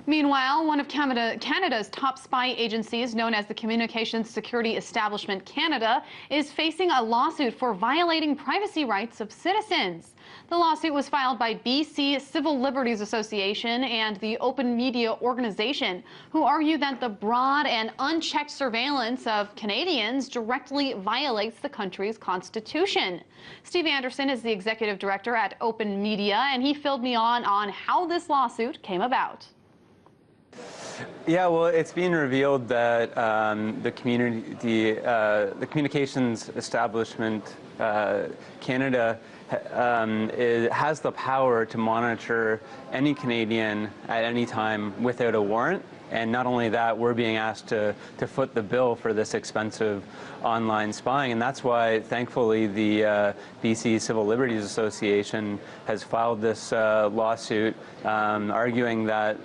Meanwhile, one of Canada's top spy agencies, known as the Communications Security Establishment Canada, is facing a lawsuit for violating privacy rights of citizens. The lawsuit was filed by BC Civil Liberties Association and the Open Media Organization, who argue that the broad and unchecked surveillance of Canadians directly violates the country's constitution. Steve Anderson is the executive director at Open Media, and he filled me on how this lawsuit came about. Yeah, well, it's been revealed that the Communications Establishment Canada has the power to monitor any Canadian at any time without a warrant. And not only that, we're being asked to foot the bill for this expensive online spying. And that's why, thankfully, the BC Civil Liberties Association has filed this lawsuit arguing that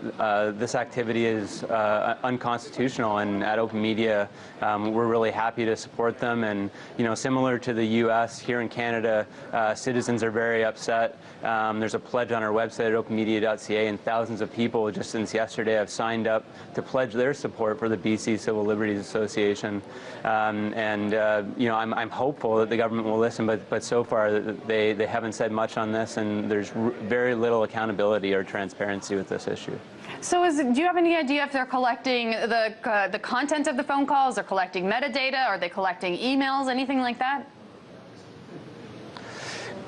this activity is unconstitutional. And at Open Media, we're really happy to support them. And, you know, similar to the U.S., here in Canada, citizens are very upset. There's a pledge on our website at openmedia.ca, and thousands of people just since yesterday have signed up to pledge their support for the BC Civil Liberties Association. You know, I'm hopeful that the government will listen, but so far they haven't said much on this, and there's very little accountability or transparency with this issue. So do you have any idea if they're collecting the content of the phone calls, they're collecting metadata, are they collecting emails, anything like that?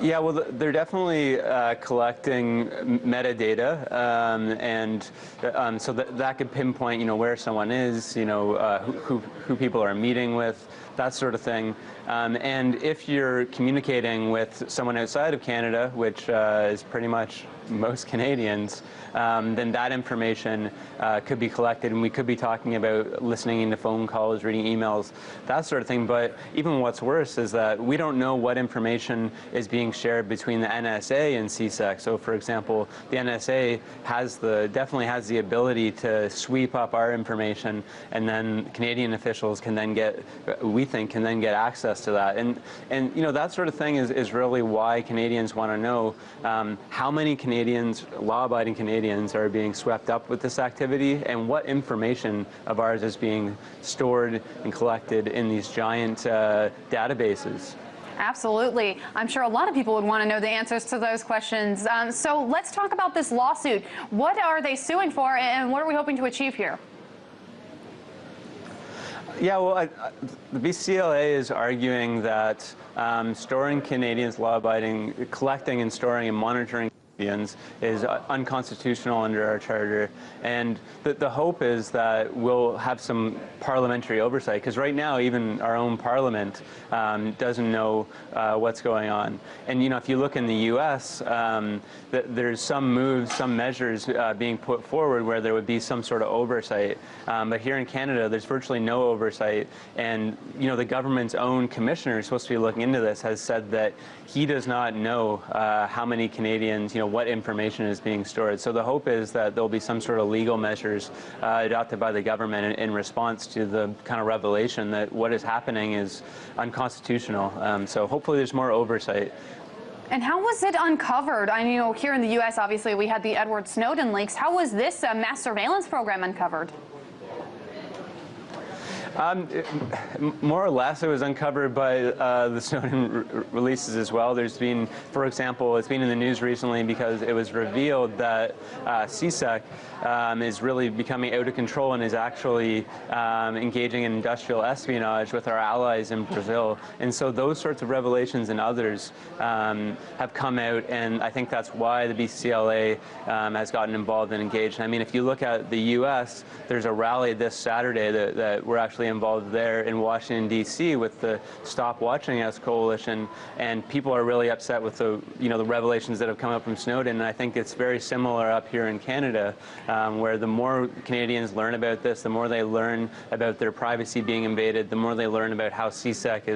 Yeah, well, they're definitely collecting metadata, so that could pinpoint, you know, where someone is, you know, who people are meeting with, that sort of thing. And if you're communicating with someone outside of Canada, which is pretty much most Canadians, then that information could be collected, and we could be talking about listening to phone calls, reading emails, that sort of thing. But even what's worse is that we don't know what information is being shared between the NSA and CSEC. So, for example, the NSA definitely has the ability to sweep up our information, and then Canadian officials can then we think, can then get access to that. And you know, that sort of thing is really why Canadians want to know how many Canadians, law-abiding Canadians, are being swept up with this activity, and what information of ours is being stored and collected in these giant databases. Absolutely. I'm sure a lot of people would want to know the answers to those questions. So let's talk about this lawsuit. What are they suing for, and what are we hoping to achieve here? Yeah, well, the BCLA is arguing that storing Canadians, law-abiding, collecting and storing and monitoring Canadians is unconstitutional under our charter, and the hope is that we'll have some parliamentary oversight, because right now even our own parliament doesn't know what's going on. And you know, if you look in the U.S., there's some moves, some measures being put forward where there would be some sort of oversight, but here in Canada there's virtually no oversight. And you know, the government's own commissioner who's supposed to be looking into this has said that he does not know how many Canadians, you know, what information is being stored. So the hope is that there'll be some sort of legal measures adopted by the government in response to the kind of revelation that what is happening is unconstitutional. So hopefully there's more oversight. And how was it uncovered? I mean, you know, here in the U.S., obviously, we had the Edward Snowden leaks. How was this mass surveillance program uncovered? More or less, it was uncovered by the Snowden releases as well. There's been, for example, it's been in the news recently because it was revealed that CSEC is really becoming out of control and is actually engaging in industrial espionage with our allies in Brazil. And so those sorts of revelations and others have come out, and I think that's why the BCLA has gotten involved and engaged. I mean, if you look at the U.S., there's a rally this Saturday that we're actually involved there in Washington, D.C. with the Stop Watching Us coalition, and people are really upset with the revelations that have come up from Snowden. And I think it's very similar up here in Canada, where the more Canadians learn about this, the more they learn about their privacy being invaded, the more they learn about how CSEC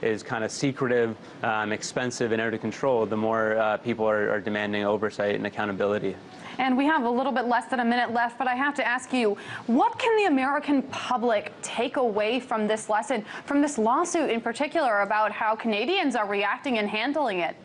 is kind of secretive, expensive, and out of control, the more people are demanding oversight and accountability. And we have a little bit less than a minute left, but I have to ask you, what can the American public take away from this lesson, from this lawsuit in particular, about how Canadians are reacting and handling it?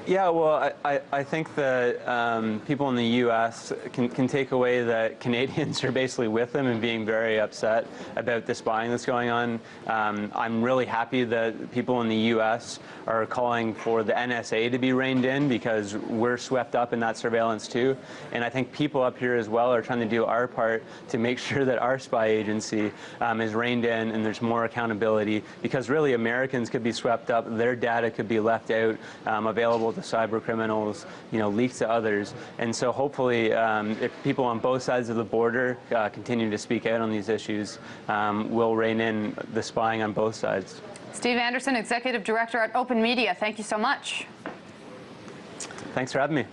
Yeah, well, I think that people in the U.S. can take away that Canadians are basically with them and being very upset about the spying that's going on. I'm really happy that people in the U.S. are calling for the NSA to be reined in because we're swept up in that surveillance too. And I think people up here as well are trying to do our part to make sure that our spy agency is reined in and there's more accountability, because really Americans could be swept up, their data could be left out, available to cyber criminals, leaked to others. And so hopefully if people on both sides of the border continue to speak out on these issues, we'll rein in the spying on both sides. Steve Anderson, Executive Director at Open Media, thank you so much. Thanks for having me.